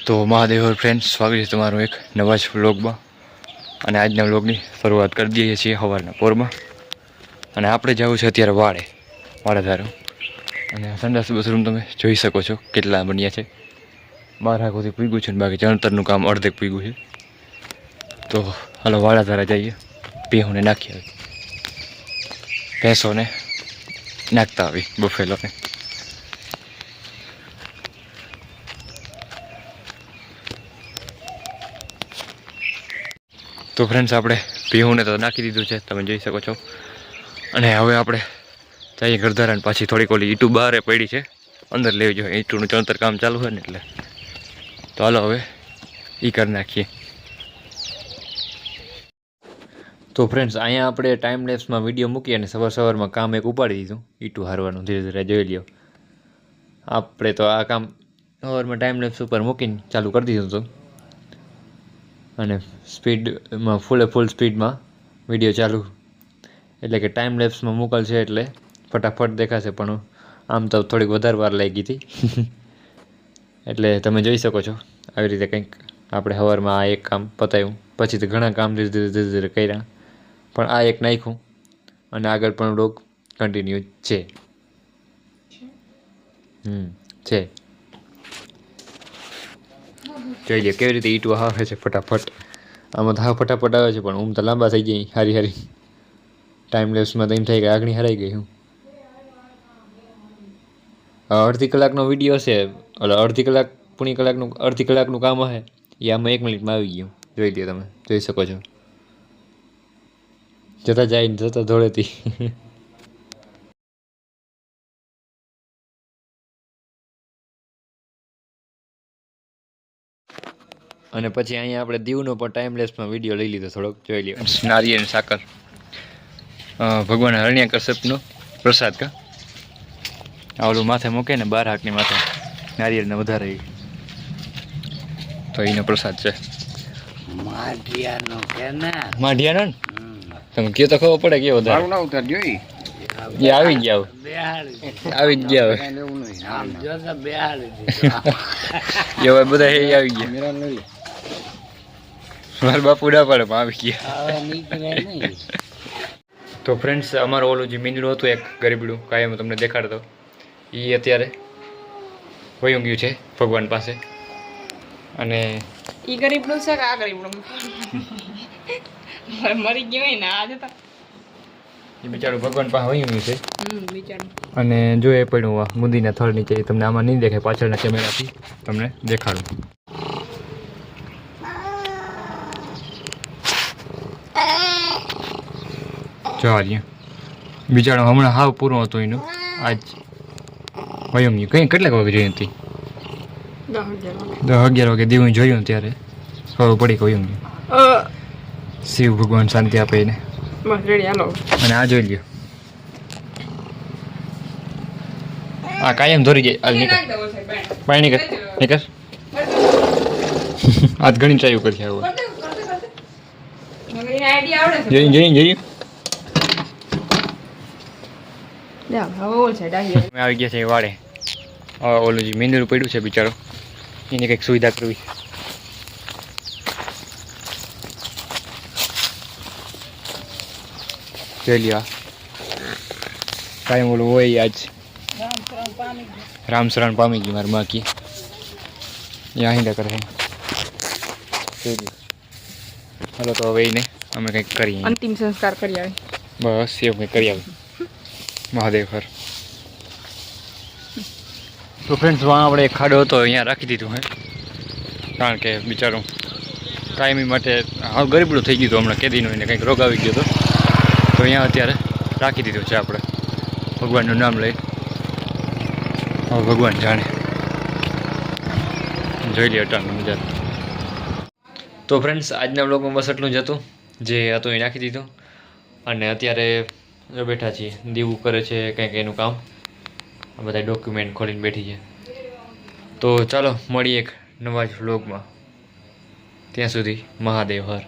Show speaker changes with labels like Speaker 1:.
Speaker 1: તો મહાદેવ ફ્રેન્ડ્સ, સ્વાગત છે તમારું એક નવા જ વ્લોગમાં. અને આજના વ્લોગની શરૂઆત કરી દઈએ છીએ સવારના પોરમાં. અને આપણે જવું છે અત્યારે વાળેધારો. અને સંડાસ બાથરૂમ તમે જોઈ શકો છો કેટલા બન્યા છે. 12 આખોથી પૂગ્યું છે ને બાકી ચણતરનું કામ અડધેક પૂગ્યું છે. તો હાલો વાળાધારા જઈએ, ભેહુંને નાખી આવી, ભેંસોને નાખતા આવી, બફેલોને. તો ફ્રેન્ડ્સ, આપણે ભેહુંને તો નાખી દીધું છે, તમે જોઈ શકો છો. અને હવે આપણે જઈએ ગરધારાને. પાછી થોડીક ઓલી ઈંટું બહાર પડી છે, અંદર લેવી જોઈએ. ઈંટુનું ચણતર કામ ચાલુ હોય ને એટલે. તો હાલો હવે એ કરી નાખીએ. તો ફ્રેન્ડ્સ, અહીંયા આપણે ટાઈમ લેપ્સમાં વિડીયો મૂકી અને સવારમાં કામ એક ઉપાડી દીધું, ઈંટું હારવાનું. ધીરે ધીરે જોઈ લ્યો. આપણે તો આ કામ સવારમાં ટાઈમ લેપ્સ ઉપર મૂકીને ચાલુ કરી દીધું હતું. અને સ્પીડમાં ફૂલ સ્પીડમાં વિડીયો ચાલુ, એટલે કે ટાઈમ લેપ્સમાં મોકલ છે એટલે ફટાફટ દેખાશે. પણ આમ તો થોડીક વધારે વાર લાગી હતી. એટલે તમે જોઈ શકો છો આવી રીતે કંઈક આપણે સવારમાં આ એક કામ પતાવ્યું. પછી તો ઘણા કામ ધીરે ધીરે કર્યા, પણ આ એક નાખ્યું અને આગળ પણ વ્લોગ કન્ટિન્યુ છે. છે જોઈ લે કેવી રીતે ઈંટો આવે છે ફટાફટ. આમાં તો ફટાફટ આવે છે, પણ ઊમ તો લાંબા થઈ જાય હારી. ટાઈમ લેપ્સમાં તો એમ થાય કે આગળ હરાઈ ગઈ હું. અડધી કલાકનો વિડીયો છે, એટલે અડધી કલાકનું કામ હશે એ આમાં 1 મિનિટમાં આવી ગયું. જોઈ લો, તમે જોઈ શકો છો. જતા દોડેથી. અને પછી અહીંયા આપણે દીવનો પણ ટાઈમ લેપ્સમાં વિડીયો લઈ લીધો થોડોક. જોઈ લ્યો, નારિયેળ સાકર, ભગવાન હરણ્યા કશ્યપનો પ્રસાદ. ઓલું માથે મૂકે ને 12 હાકની માથે નારિયેળને વધારે, તો એનો પ્રસાદ છે. માઢિયાનો ને તમે કયો તો ખબર પડે કેવો વધારે. આવી ગયા હવે બધા આવી ગયા. મારા બાપુ ના પડે પણ આવી ગયા. તો ફ્રેન્ડ્સ, અમારું ઓલું જે મીંદડું હતું એક ગરીબડું કાયમ તમને દેખાડતો, એ અત્યારે વયું ગયું છે ભગવાન પાસે. અને
Speaker 2: ઈ ગરીબડું છે કે આ ગરીબડું મરી ગયું હોય ને આજે તો
Speaker 1: એ બિચારું ભગવાન પાસે વયું ગયું છે. અને જો એ પડ્યું મુંદીના થળ નીચે, તમને આમાં નહીં દેખાય, પાછળના કેમેરાથી તમને દેખાડું. જો બિચારો હમણાં હાવ પૂરું હતું એનું, આજ વયું ગયું. કેટલાક વાગે જોઈ હતી? 10-11 વાગે દીવું જોયું ત્યારે ખબર પડી કે વયું ગયું. શિવ ભગવાન શાંતિ આપે એને. અને આ જોઈ લ્યો, આ કાયમ ધોરી જાય. પાણી નીકળ આજ ઘણી ચાયું કરી આવું. જોયું આવી ગયા છે વાડે. ઓલું જે મીંદડું પડ્યું છે બિચારો, એની કંઈક સુવિધા કરવી. જોઈ લ્યો, કાંઈ ઓલું હોય આજ રામશરણ પામી ગઈ મારી માકી. અહીંયા હિંડા કરે. હાલો તો હવે એને અમે કંઈક કરીએ,
Speaker 2: અંતિમ સંસ્કાર કરી આવે.
Speaker 1: બસ એવું કંઈક કરી આવે. મહાદેવ હર. તો ફ્રેન્ડ્સ, આપણે એક ખાડો હતો અહીંયા રાખી દીધું હે, કારણ કે બિચારું કાયમી માટે હા ગરીબડું થઈ ગયું હતું હમણાં કેદીનું. એને કંઈક રોગ આવી ગયો હતો, તો અહીંયા અત્યારે રાખી દીધું છે આપણે ભગવાનનું નામ લઈ. હવે ભગવાન જાણે. જોઈ લે અટાણું મજા. તો ફ્રેન્ડ્સ, આજના બ્લોગમાં બસ એટલું જ હતું. જે હતું એ નાખી દીધું. અને અત્યારે બેઠા છીએ, દીવું કરે છે કંઈક એનું કામ. આ બધા ડોક્યુમેન્ટ ખોલીને બેઠી છે. તો ચાલો મળીએ એક નવા જ વ્લોગમાં. ત્યાં સુધી મહાદેવ હર.